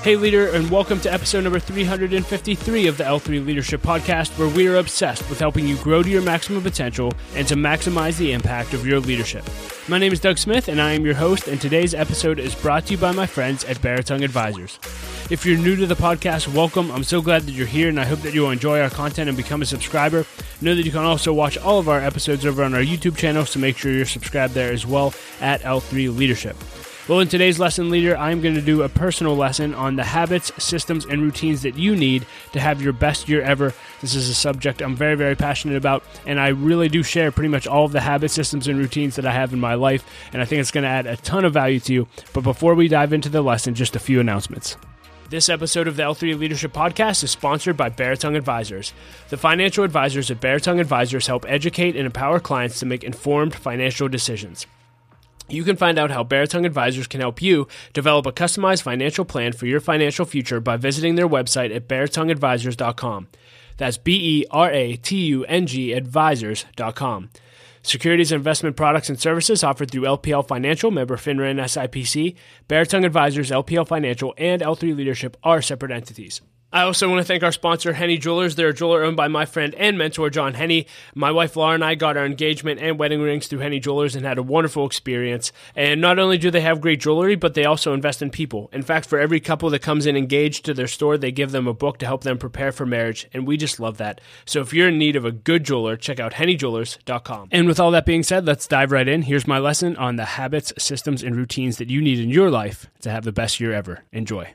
Hey leader, and welcome to episode number 353 of the L3 Leadership Podcast, where we are obsessed with helping you grow to your maximum potential and to maximize the impact of your leadership. My name is Doug Smith, and I am your host, and today's episode is brought to you by my friends at Baratung Advisors. If you're new to the podcast, welcome. I'm so glad that you're here, and I hope that you'll enjoy our content and become a subscriber. Know that you can also watch all of our episodes over on our YouTube channel, so make sure you're subscribed there as well at L3 Leadership. Well, in today's lesson, leader, I'm going to do a personal lesson on the habits, systems, and routines that you need to have your best year ever. This is a subject I'm very, very passionate about, and I really do share pretty much all of the habits, systems, and routines that I have in my life, and I think it's going to add a ton of value to you. But before we dive into the lesson, just a few announcements. This episode of the L3 Leadership Podcast is sponsored by Baratung Advisors. The financial advisors at Baratung Advisors help educate and empower clients to make informed financial decisions. You can find out how Baratung Advisors can help you develop a customized financial plan for your financial future by visiting their website at baratungadvisors.com. That's BERATUNG advisors.com. Securities and investment products and services offered through LPL Financial, member FINRA and SIPC. Baratung Advisors, LPL Financial, and L3 Leadership are separate entities. I also want to thank our sponsor, Henny Jewelers. They're a jeweler owned by my friend and mentor, John Henny. My wife, Laura, and I got our engagement and wedding rings through Henny Jewelers and had a wonderful experience. And not only do they have great jewelry, but they also invest in people. In fact, for every couple that comes in engaged to their store, they give them a book to help them prepare for marriage, and we just love that. So if you're in need of a good jeweler, check out hennyjewelers.com. And with all that being said, let's dive right in. Here's my lesson on the habits, systems, and routines that you need in your life to have the best year ever. Enjoy.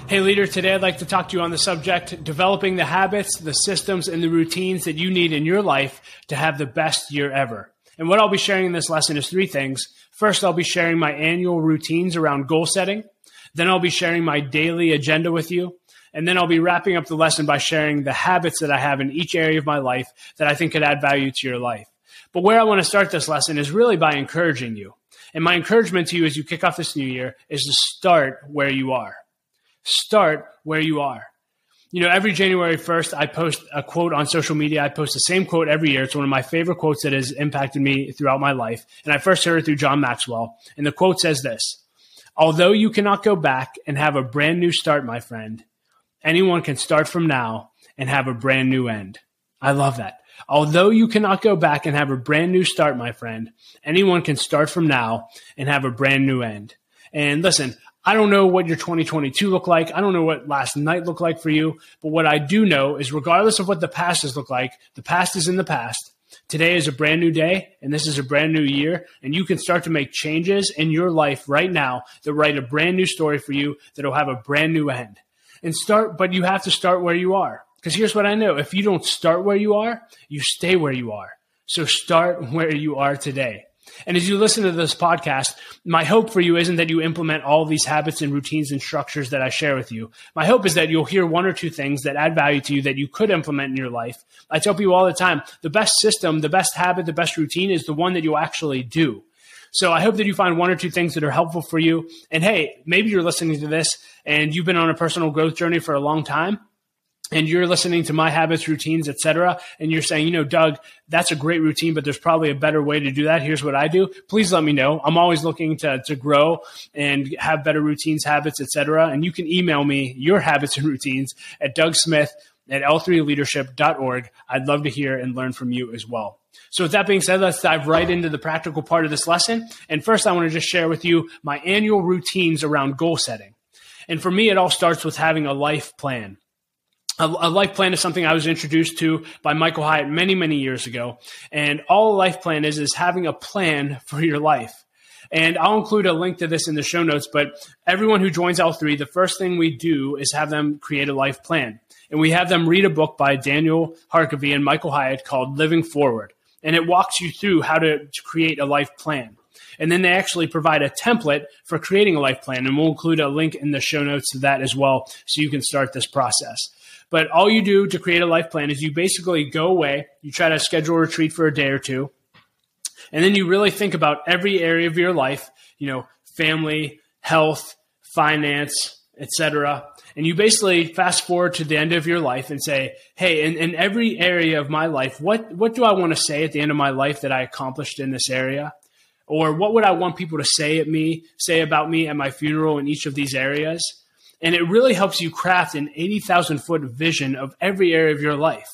Hey leader, today I'd like to talk to you on the subject, developing the habits, the systems, and the routines that you need in your life to have the best year ever. And what I'll be sharing in this lesson is three things. First, I'll be sharing my annual routines around goal setting. Then I'll be sharing my daily agenda with you. And then I'll be wrapping up the lesson by sharing the habits that I have in each area of my life that I think could add value to your life. But where I want to start this lesson is really by encouraging you. And my encouragement to you as you kick off this new year is to start where you are. Start where you are. You know, every January 1st, I post a quote on social media. I post the same quote every year. It's one of my favorite quotes that has impacted me throughout my life. And I first heard it through John Maxwell. And the quote says this: although you cannot go back and have a brand new start, my friend, anyone can start from now and have a brand new end. I love that. Although you cannot go back and have a brand new start, my friend, anyone can start from now and have a brand new end. And listen, I don't know what your 2022 looked like. I don't know what last night looked like for you. But what I do know is regardless of what the past has looked like, the past is in the past. Today is a brand new day, and this is a brand new year. And you can start to make changes in your life right now that write a brand new story for you that will have a brand new end. But you have to start where you are. Because here's what I know. If you don't start where you are, you stay where you are. So start where you are today. And as you listen to this podcast, my hope for you isn't that you implement all these habits and routines and structures that I share with you. My hope is that you'll hear one or two things that add value to you that you could implement in your life. I tell people all the time, the best system, the best habit, the best routine is the one that you'll actually do. So I hope that you find one or two things that are helpful for you. And hey, maybe you're listening to this and you've been on a personal growth journey for a long time. And you're listening to my habits, routines, etc., and you're saying, you know, Doug, that's a great routine, but there's probably a better way to do that. Here's what I do. Please let me know. I'm always looking to grow and have better routines, habits, etc. And you can email me your habits and routines at dougsmith@l3leadership.org. I'd love to hear and learn from you as well. So with that being said, let's dive right into the practical part of this lesson. And first, I want to just share with you my annual routines around goal setting. And for me, it all starts with having a life plan. A life plan is something I was introduced to by Michael Hyatt many, many years ago. And all a life plan is having a plan for your life. And I'll include a link to this in the show notes, but everyone who joins L3, the first thing we do is have them create a life plan. And we have them read a book by Daniel Harkavy and Michael Hyatt called Living Forward. And it walks you through how to create a life plan. And then they actually provide a template for creating a life plan. And we'll include a link in the show notes to that as well so you can start this process. But all you do to create a life plan is you basically go away, you try to schedule a retreat for a day or two, and then you really think about every area of your life, you know, family, health, finance, etc. And you basically fast forward to the end of your life and say, hey, in every area of my life, what do I want to say at the end of my life that I accomplished in this area? Or what would I want people to say about me at my funeral in each of these areas? And it really helps you craft an 80,000 foot vision of every area of your life.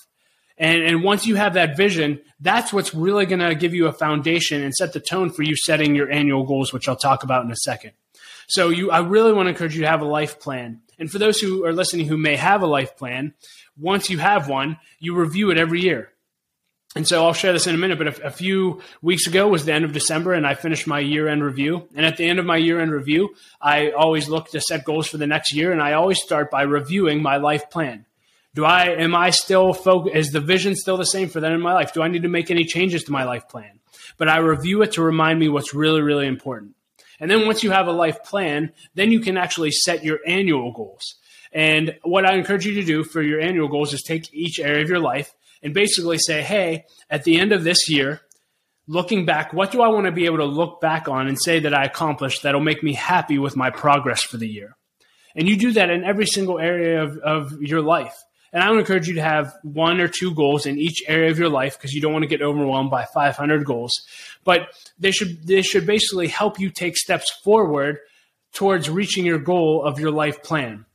And once you have that vision, that's what's really going to give you a foundation and set the tone for you setting your annual goals, which I'll talk about in a second. So I really want to encourage you to have a life plan. And for those who are listening who may have a life plan, once you have one, you review it every year. And so I'll share this in a minute, but a few weeks ago was the end of December and I finished my year-end review. And at the end of my year-end review, I always look to set goals for the next year. And I always start by reviewing my life plan. Am I still focused? Is the vision still the same for that in my life? Do I need to make any changes to my life plan? But I review it to remind me what's really, really important. And then once you have a life plan, then you can actually set your annual goals. And what I encourage you to do for your annual goals is take each area of your life and basically say, hey, at the end of this year, looking back, what do I want to be able to look back on and say that I accomplished that'll make me happy with my progress for the year? And you do that in every single area of your life. And I would encourage you to have 1 or 2 goals in each area of your life because you don't want to get overwhelmed by 500 goals. But they should basically help you take steps forward towards reaching your goal of your life plan.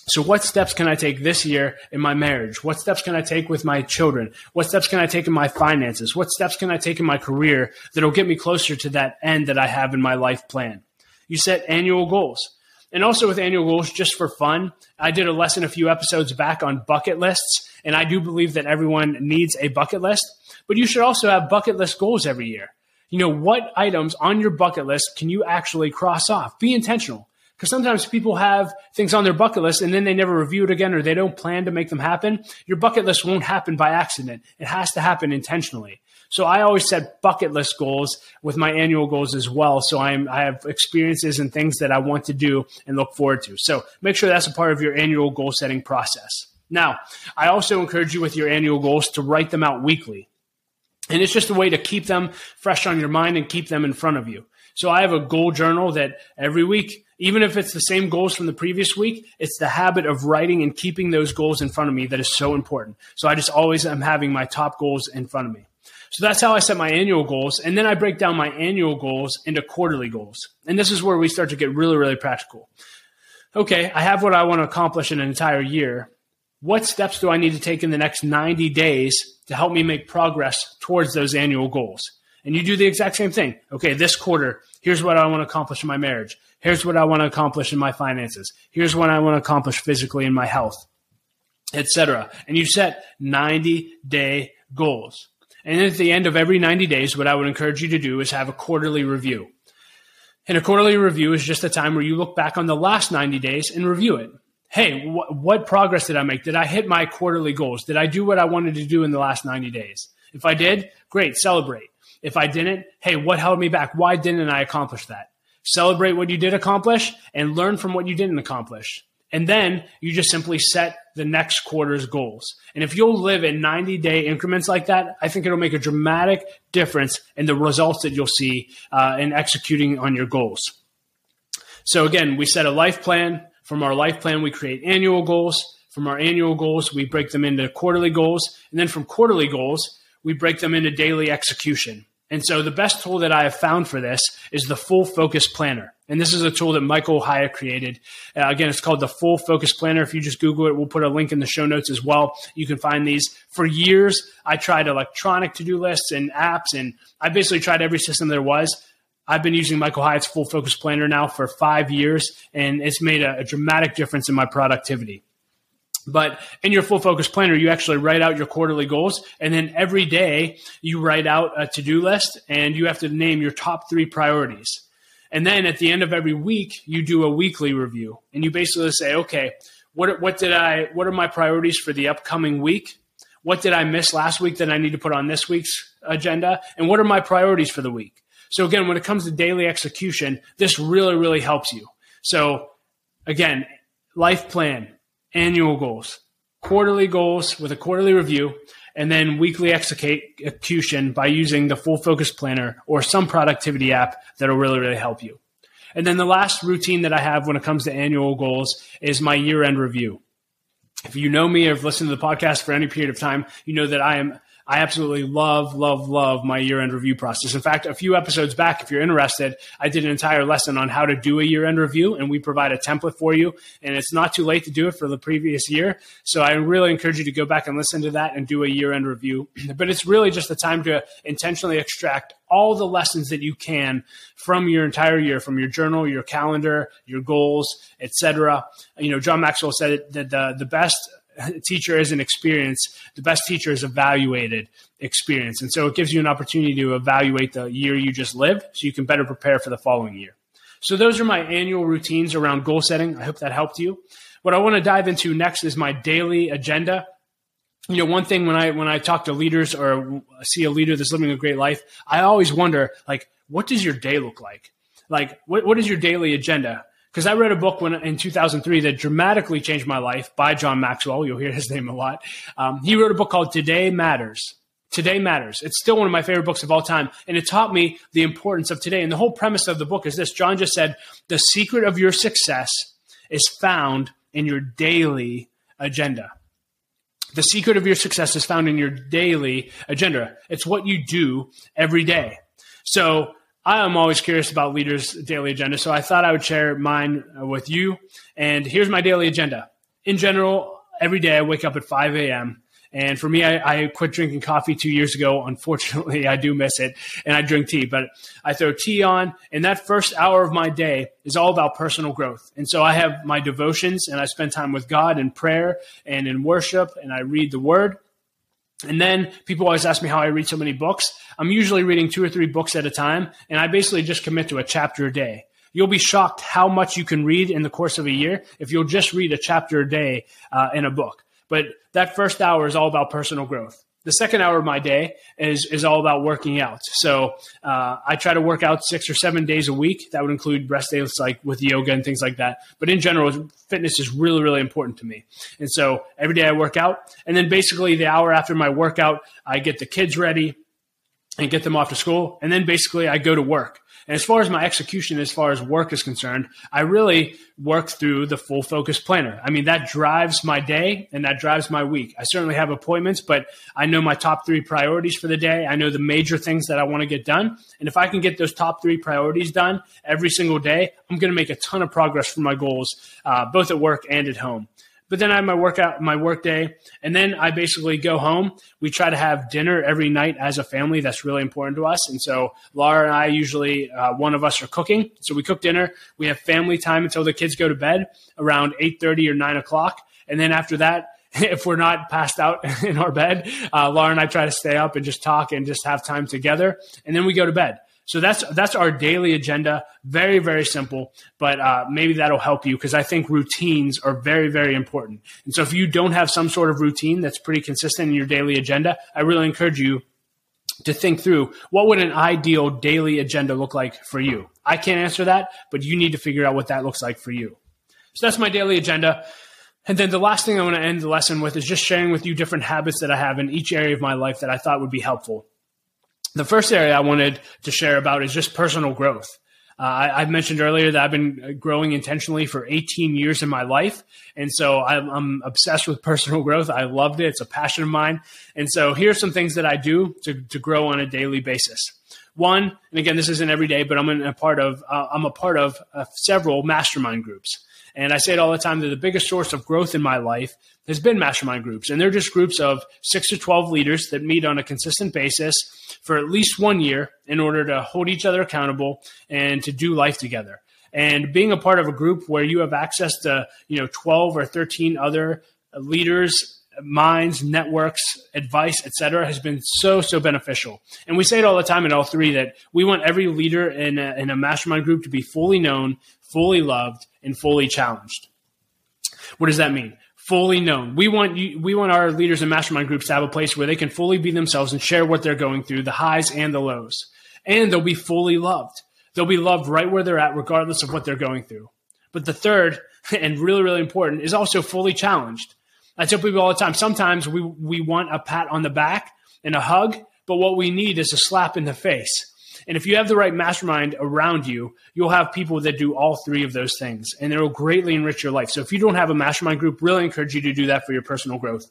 So what steps can I take this year in my marriage? What steps can I take with my children? What steps can I take in my finances? What steps can I take in my career that'll get me closer to that end that I have in my life plan? You set annual goals. And also with annual goals, just for fun, I did a lesson a few episodes back on bucket lists, and I do believe that everyone needs a bucket list, but you should also have bucket list goals every year. You know, what items on your bucket list can you actually cross off? Be intentional, because sometimes people have things on their bucket list and then they never review it again or they don't plan to make them happen. Your bucket list won't happen by accident. It has to happen intentionally. So I always set bucket list goals with my annual goals as well. So I have experiences and things that I want to do and look forward to. So make sure that's a part of your annual goal setting process. Now, I also encourage you with your annual goals to write them out weekly. And it's just a way to keep them fresh on your mind and keep them in front of you. So I have a goal journal that every week, even if it's the same goals from the previous week, it's the habit of writing and keeping those goals in front of me that is so important. So I just always am having my top goals in front of me. So that's how I set my annual goals. And then I break down my annual goals into quarterly goals. And this is where we start to get really, really practical. Okay, I have what I want to accomplish in an entire year. What steps do I need to take in the next 90 days to help me make progress towards those annual goals? And you do the exact same thing. Okay, this quarter, here's what I want to accomplish in my marriage. Here's what I want to accomplish in my finances. Here's what I want to accomplish physically in my health, etc. And you set 90-day goals. And at the end of every 90 days, what I would encourage you to do is have a quarterly review. And a quarterly review is just a time where you look back on the last 90 days and review it. Hey, what progress did I make? Did I hit my quarterly goals? Did I do what I wanted to do in the last 90 days? If I did, great, celebrate. If I didn't, hey, what held me back? Why didn't I accomplish that? Celebrate what you did accomplish and learn from what you didn't accomplish. And then you just simply set the next quarter's goals. And if you'll live in 90-day increments like that, I think it'll make a dramatic difference in the results that you'll see in executing on your goals. So again, we set a life plan. From our life plan, we create annual goals. From our annual goals, we break them into quarterly goals. And then from quarterly goals, we break them into daily execution. And so the best tool that I have found for this is the Full Focus Planner. And this is a tool that Michael Hyatt created. Again, it's called the Full Focus Planner. If you just Google it, we'll put a link in the show notes as well. You can find these. For years, I tried electronic to-do lists and apps, and I basically tried every system there was. I've been using Michael Hyatt's Full Focus Planner now for 5 years, and it's made a dramatic difference in my productivity. But in your Full Focus Planner, you actually write out your quarterly goals, and then every day you write out a to-do list, and you have to name your top 3 priorities. And then at the end of every week, you do a weekly review, and you basically say, okay, what are my priorities for the upcoming week? What did I miss last week that I need to put on this week's agenda? And what are my priorities for the week? So again, when it comes to daily execution, this really, really helps you. So again, life plan, annual goals, quarterly goals with a quarterly review, and then weekly execution by using the Full Focus Planner or some productivity app that'll really, really help you. And then the last routine that I have when it comes to annual goals is my year-end review. If you know me or have listened to the podcast for any period of time, you know that I am I absolutely love my year-end review process. In fact, a few episodes back, if you're interested, I did an entire lesson on how to do a year-end review, and we provide a template for you, and it's not too late to do it for the previous year. So I really encourage you to go back and listen to that and do a year-end review. But it's really just the time to intentionally extract all the lessons that you can from your entire year, from your journal, your calendar, your goals, etc. John Maxwell said that the best teacher isn't experience. The best teacher is evaluated experience. And so it gives you an opportunity to evaluate the year you just lived so you can better prepare for the following year. So those are my annual routines around goal setting. I hope that helped you. What I want to dive into next is my daily agenda. One thing when I talk to leaders or see a leader that's living a great life, I always wonder, what does your day look like? What is your daily agenda? Because I read a book in 2003 that dramatically changed my life by John Maxwell. You'll hear his name a lot. He wrote a book called Today Matters. Today Matters. It's still one of my favorite books of all time, and it taught me the importance of today. And the whole premise of the book is this. John just said, the secret of your success is found in your daily agenda. The secret of your success is found in your daily agenda. It's what you do every day. So I am always curious about leaders' daily agenda, so I thought I would share mine with you. And here's my daily agenda. In general, every day I wake up at 5 a.m. And for me, I quit drinking coffee 2 years ago. Unfortunately, I do miss it, and I drink tea. But I throw tea on, and that first hour of my day is all about personal growth. And so I have my devotions, and I spend time with God in prayer and in worship, and I read the Word. And then people always ask me how I read so many books. I'm usually reading 2 or 3 books at a time, and I basically just commit to a chapter a day. You'll be shocked how much you can read in the course of a year if you'll just read a chapter a day in a book. But that first hour is all about personal growth. The second hour of my day is all about working out. So I try to work out 6 or 7 days a week. That would include rest days like with yoga and things like that. But in general, fitness is really, really important to me. And so every day I work out. And then basically the hour after my workout, I get the kids ready and get them off to school. And then basically I go to work. And as far as my execution, as far as work is concerned, I really work through the full focus planner. I mean, that drives my day and that drives my week. I certainly have appointments, but I know my top 3 priorities for the day. I know the major things that I want to get done. And if I can get those top 3 priorities done every single day, I'm going to make a ton of progress for my goals, both at work and at home. But then I have my work day, and then I basically go home. We try to have dinner every night as a family. That's really important to us. And so Laura and I usually, one of us are cooking. So we cook dinner. We have family time until the kids go to bed around 8:30 or 9 o'clock. And then after that, if we're not passed out in our bed, Laura and I try to stay up and just talk and just have time together. And then we go to bed. So that's our daily agenda. Very, very simple, but maybe that'll help you because I think routines are very, very important. And so if you don't have some sort of routine that's pretty consistent in your daily agenda, I really encourage you to think through what would an ideal daily agenda look like for you. I can't answer that, but you need to figure out what that looks like for you. So that's my daily agenda. And then the last thing I want to end the lesson with is just sharing with you different habits that I have in each area of my life that I thought would be helpful. The first area I wanted to share about is just personal growth. I mentioned earlier that I've been growing intentionally for 18 years in my life. And so I'm obsessed with personal growth. I loved it. It's a passion of mine. And so here's some things that I do to grow on a daily basis. One, and again, this isn't every day, but I'm a part of several mastermind groups. And I say it all the time that the biggest source of growth in my life has been mastermind groups. And they're just groups of 6 to 12 leaders that meet on a consistent basis for at least 1 year in order to hold each other accountable and to do life together. And being a part of a group where you have access to 12 or 13 other leaders, minds, networks, advice, etc., has been so beneficial. And we say it all the time at L3 that we want every leader in a mastermind group to be fully known, fully loved, and fully challenged. What does that mean? Fully known. We want our leaders in mastermind groups to have a place where they can fully be themselves and share what they're going through, the highs and the lows. And they'll be fully loved. They'll be loved right where they're at, regardless of what they're going through. But the third, and really, really important, is also fully challenged. I tell people all the time, sometimes we want a pat on the back and a hug, but what we need is a slap in the face. And if you have the right mastermind around you, you'll have people that do all 3 of those things, and it will greatly enrich your life. So if you don't have a mastermind group, really encourage you to do that for your personal growth.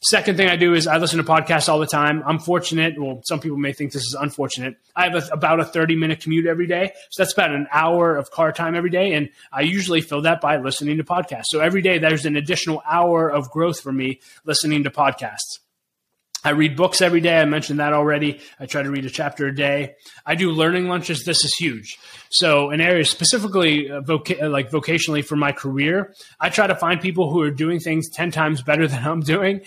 Second thing I do is I listen to podcasts all the time. I'm fortunate. Well, some people may think this is unfortunate. I have about a 30-minute commute every day. So that's about an hour of car time every day. And I usually fill that by listening to podcasts. So every day there's an additional hour of growth for me listening to podcasts. I read books every day. I mentioned that already. I try to read a chapter a day. I do learning lunches. This is huge. So in areas specifically vocationally for my career, I try to find people who are doing things 10 times better than I'm doing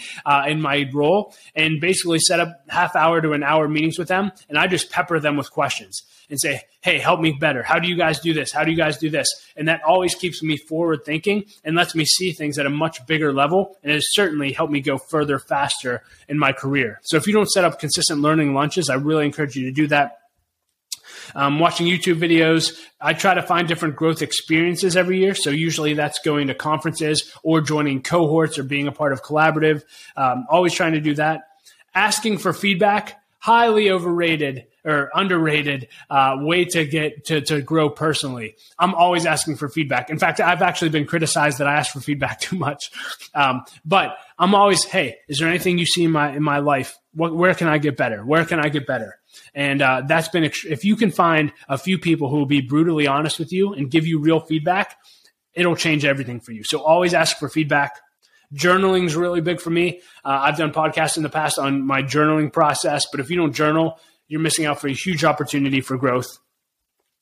in my role, and basically set up half hour to an hour meetings with them. And I just pepper them with questions and say, hey, help me better. How do you guys do this? How do you guys do this? And that always keeps me forward thinking and lets me see things at a much bigger level. And it has certainly helped me go further faster in my career. So if you don't set up consistent learning lunches, I really encourage you to do that. Watching YouTube videos, I try to find different growth experiences every year. So usually that's going to conferences or joining cohorts or being a part of collaborative. Always trying to do that. Asking for feedback, highly overrated or underrated way to get to grow personally. I'm always asking for feedback. In fact, I've actually been criticized that I ask for feedback too much. But I'm always, hey, is there anything you see in my life? Where can I get better? Where can I get better? And that's been, if you can find a few people who will be brutally honest with you and give you real feedback, it'll change everything for you. So always ask for feedback. Journaling is really big for me. I've done podcasts in the past on my journaling process, but if you don't journal, you're missing out for a huge opportunity for growth.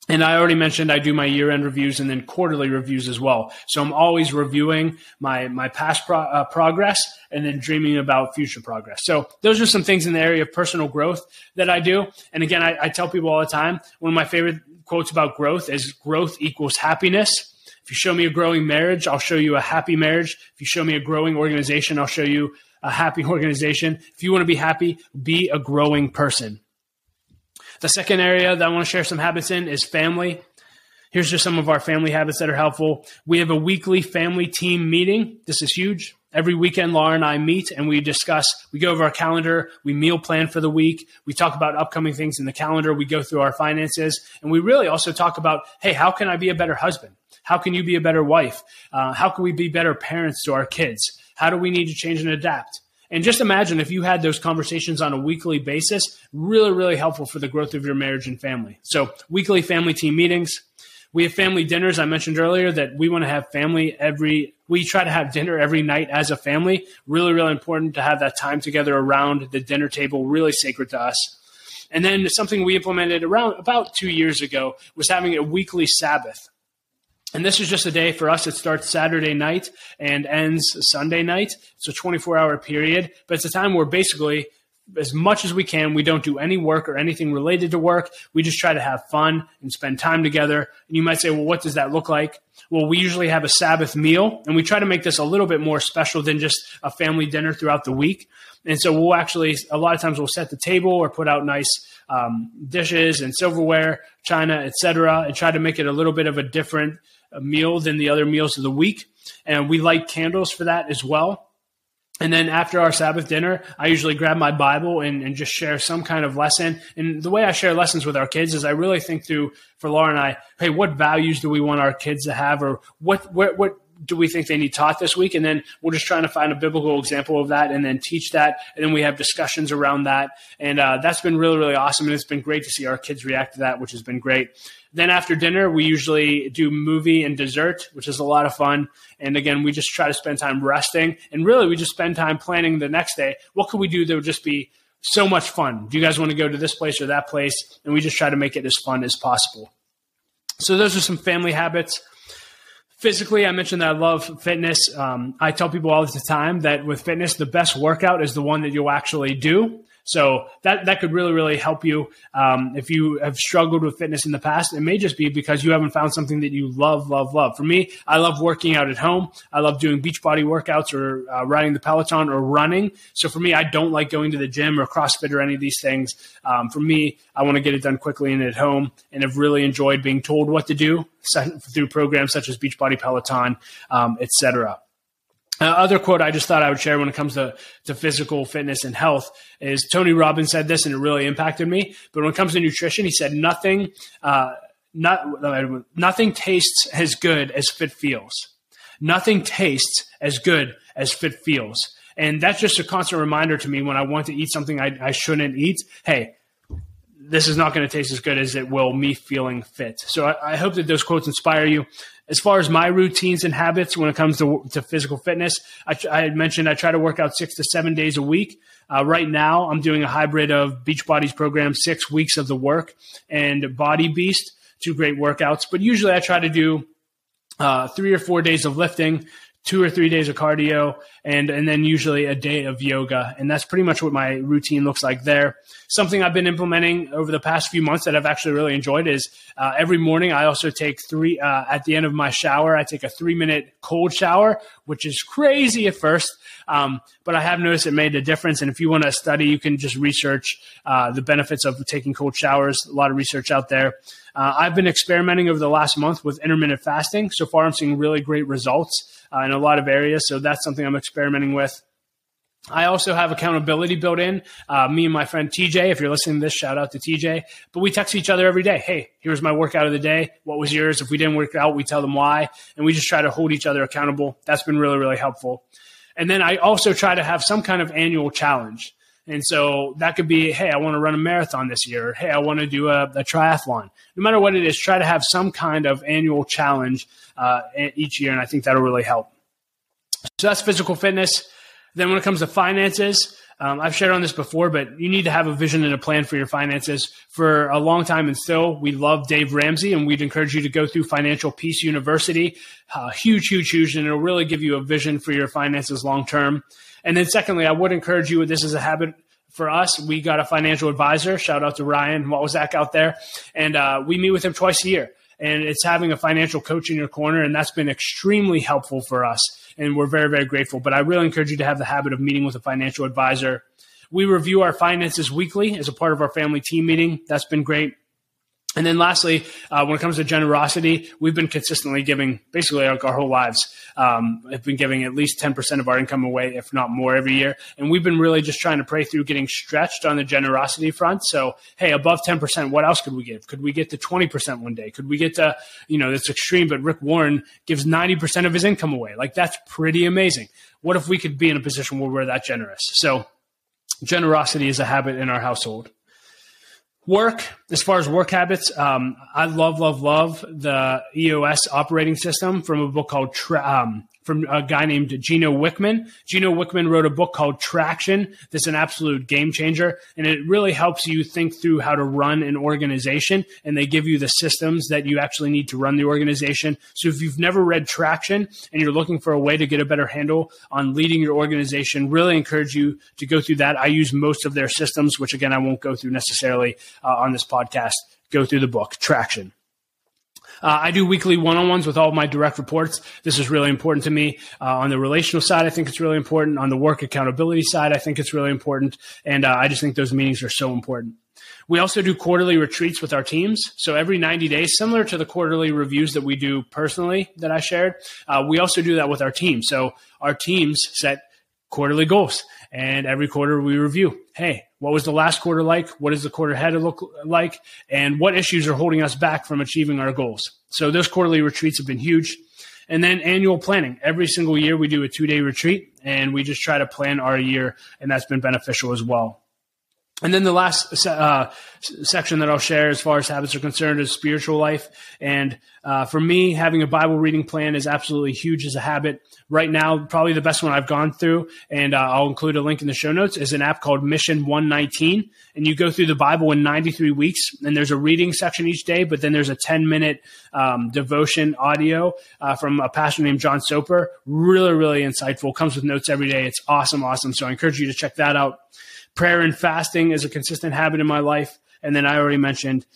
And I already mentioned I do my year-end reviews and then quarterly reviews as well. So I'm always reviewing my past progress and then dreaming about future progress. So those are some things in the area of personal growth that I do. And again, I tell people all the time, one of my favorite quotes about growth is growth equals happiness. If you show me a growing marriage, I'll show you a happy marriage. If you show me a growing organization, I'll show you a happy organization. If you want to be happy, be a growing person. The second area that I want to share some habits in is family. Here's just some of our family habits that are helpful. We have a weekly family team meeting. This is huge. Every weekend, Laura and I meet and we discuss, we go over our calendar, we meal plan for the week, we talk about upcoming things in the calendar, we go through our finances, and we really also talk about, hey, how can I be a better husband? How can you be a better wife? How can we be better parents to our kids? How do we need to change and adapt? And just imagine if you had those conversations on a weekly basis, really, really helpful for the growth of your marriage and family. So weekly family team meetings. We have family dinners. I mentioned earlier that we want to have we try to have dinner every night as a family. Really, really important to have that time together around the dinner table, really sacred to us. And then something we implemented around about 2 years ago was having a weekly Sabbath. And this is just a day for us. It starts Saturday night and ends Sunday night. It's a 24-hour period, but it's a time where basically, as much as we can, we don't do any work or anything related to work. We just try to have fun and spend time together. And you might say, well, what does that look like? Well, we usually have a Sabbath meal, and we try to make this a little bit more special than just a family dinner throughout the week. And so we'll actually, a lot of times we'll set the table or put out nice dishes and silverware, china, etc., and try to make it a little bit of a different meal than the other meals of the week. And we light candles for that as well. And then after our Sabbath dinner, I usually grab my Bible and just share some kind of lesson. And the way I share lessons with our kids is I really think through, for Laura and I, hey, what values do we want our kids to have, or what do we think they need taught this week? And then we're just trying to find a biblical example of that and then teach that. And then we have discussions around that. And that's been really, really awesome. And it's been great to see our kids react to that, which has been great. Then after dinner, we usually do movie and dessert, which is a lot of fun. And again, we just try to spend time resting. And really, we just spend time planning the next day. What could we do that would just be so much fun? Do you guys want to go to this place or that place? And we just try to make it as fun as possible. So those are some family habits. Physically, I mentioned that I love fitness. I tell people all the time that with fitness, the best workout is the one that you'll actually do. So that could really, really help you. If you have struggled with fitness in the past, it may just be because you haven't found something that you love, love, love. For me, I love working out at home. I love doing Beachbody workouts or riding the Peloton or running. So for me, I don't like going to the gym or CrossFit or any of these things. For me, I want to get it done quickly and at home, and have really enjoyed being told what to do through programs such as Beachbody, Peloton, etc. Other quote I just thought I would share when it comes to physical fitness and health is Tony Robbins said this, and it really impacted me. But when it comes to nutrition, he said nothing tastes as good as fit feels. Nothing tastes as good as fit feels. And that's just a constant reminder to me when I want to eat something I shouldn't eat. Hey, this is not going to taste as good as it will me feeling fit. So I hope that those quotes inspire you. As far as my routines and habits when it comes to physical fitness, I had mentioned I try to work out 6 to 7 days a week. Right now, I'm doing a hybrid of Beachbody's program, 6 weeks of the work, and Body Beast, 2 great workouts. But usually I try to do 3 or 4 days of lifting, 2 or 3 days of cardio, and then usually a day of yoga. And that's pretty much what my routine looks like there. Something I've been implementing over the past few months that I've actually really enjoyed is every morning I also take at the end of my shower, I take a 3-minute cold shower, which is crazy at first. But I have noticed it made a difference. And if you want to study, you can just research the benefits of taking cold showers. A lot of research out there. I've been experimenting over the last month with intermittent fasting. So far, I'm seeing really great results in a lot of areas. So that's something I'm experimenting with. I also have accountability built in. Me and my friend TJ, if you're listening to this, shout out to TJ. But we text each other every day. Hey, here's my workout of the day. What was yours? If we didn't work out, we tell them why. And we just try to hold each other accountable. That's been really, really helpful. And then I also try to have some kind of annual challenge. And so that could be, hey, I want to run a marathon this year. Or, hey, I want to do a triathlon. No matter what it is, try to have some kind of annual challenge each year. And I think that'll really help. So that's physical fitness. Then when it comes to finances, I've shared on this before, but you need to have a vision and a plan for your finances. For a long time and still, we love Dave Ramsey, and we'd encourage you to go through Financial Peace University. Huge, and it'll really give you a vision for your finances long term. And then secondly, I would encourage you, this is a habit for us. We got a financial advisor. Shout out to Ryan Walzak out there. And we meet with him twice a year. And it's having a financial coach in your corner, and that's been extremely helpful for us. And we're very, very grateful. But I really encourage you to have the habit of meeting with a financial advisor. We review our finances weekly as a part of our family team meeting. That's been great. And then lastly, when it comes to generosity, we've been consistently giving basically like our whole lives. Have been giving at least 10% of our income away, if not more, every year. And we've been really just trying to pray through getting stretched on the generosity front. So, hey, above 10%, what else could we give? Could we get to 20% one day? Could we get to, that's extreme, but Rick Warren gives 90% of his income away. Like, that's pretty amazing. What if we could be in a position where we're that generous? So generosity is a habit in our household. Work, as far as work habits, I love the EOS operating system from a book called from a guy named Gino Wickman. Gino Wickman wrote a book called Traction. That's an absolute game changer, and it really helps you think through how to run an organization, and they give you the systems that you actually need to run the organization. So if you've never read Traction and you're looking for a way to get a better handle on leading your organization, really encourage you to go through that. I use most of their systems, which again, I won't go through necessarily on this podcast. Go through the book, Traction. I do weekly one-on-ones with all of my direct reports. This is really important to me. On the relational side, I think it's really important. On the work accountability side, I think it's really important. And I just think those meetings are so important. We also do quarterly retreats with our teams. So every 90 days, similar to the quarterly reviews that we do personally that I shared, we also do that with our team. So our teams set quarterly goals, and every quarter we review. Hey, what was the last quarter like? What does the quarter ahead look like? And what issues are holding us back from achieving our goals? So those quarterly retreats have been huge. And then annual planning. Every single year we do a 2-day retreat, and we just try to plan our year, and that's been beneficial as well. And then the last section that I'll share as far as habits are concerned is spiritual life. And for me, having a Bible reading plan is absolutely huge as a habit. Right now, probably the best one I've gone through, and I'll include a link in the show notes, is an app called Mission 119. And you go through the Bible in 93 weeks, and there's a reading section each day, but then there's a 10-minute devotion audio from a pastor named John Soper. Really, really insightful. Comes with notes every day. It's awesome. So I encourage you to check that out. Prayer and fasting is a consistent habit in my life. And then I already mentioned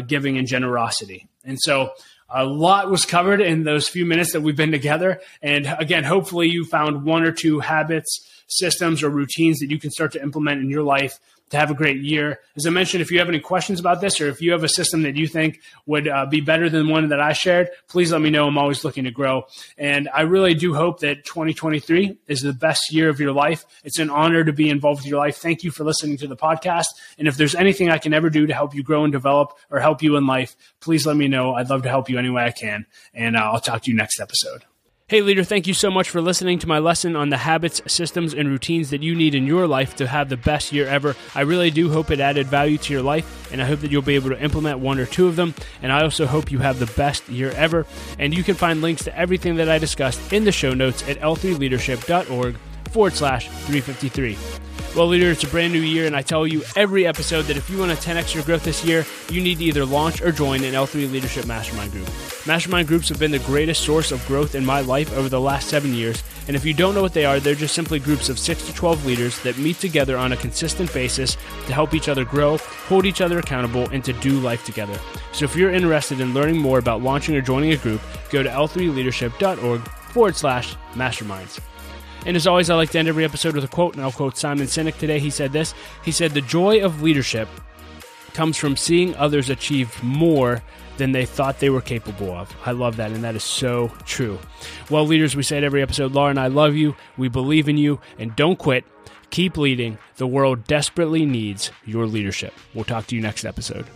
giving and generosity. And so a lot was covered in those few minutes that we've been together. And again, hopefully you found 1 or 2 habits, systems, or routines that you can start to implement in your life to have a great year. As I mentioned, if you have any questions about this, or if you have a system that you think would be better than one that I shared, please let me know. I'm always looking to grow. And I really do hope that 2023 is the best year of your life. It's an honor to be involved with your life. Thank you for listening to the podcast. And if there's anything I can ever do to help you grow and develop or help you in life, please let me know. I'd love to help you any way I can. And I'll talk to you next episode. Hey leader, thank you so much for listening to my lesson on the habits, systems, and routines that you need in your life to have the best year ever. I really do hope it added value to your life, and I hope that you'll be able to implement one or two of them, and I also hope you have the best year ever. And you can find links to everything that I discussed in the show notes at l3leadership.org/353. Well, leader, it's a brand new year, and I tell you every episode that if you want to 10x your growth this year, you need to either launch or join an L3 Leadership Mastermind Group. Mastermind groups have been the greatest source of growth in my life over the last 7 years, and if you don't know what they are, they're just simply groups of 6 to 12 leaders that meet together on a consistent basis to help each other grow, hold each other accountable, and to do life together. So if you're interested in learning more about launching or joining a group, go to l3leadership.org/masterminds. And as always, I like to end every episode with a quote, and I'll quote Simon Sinek today. He said this. He said, "The joy of leadership comes from seeing others achieve more than they thought they were capable of." I love that, and that is so true. Well, leaders, we say it every episode, Laura and I love you, we believe in you, and don't quit. Keep leading. The world desperately needs your leadership. We'll talk to you next episode.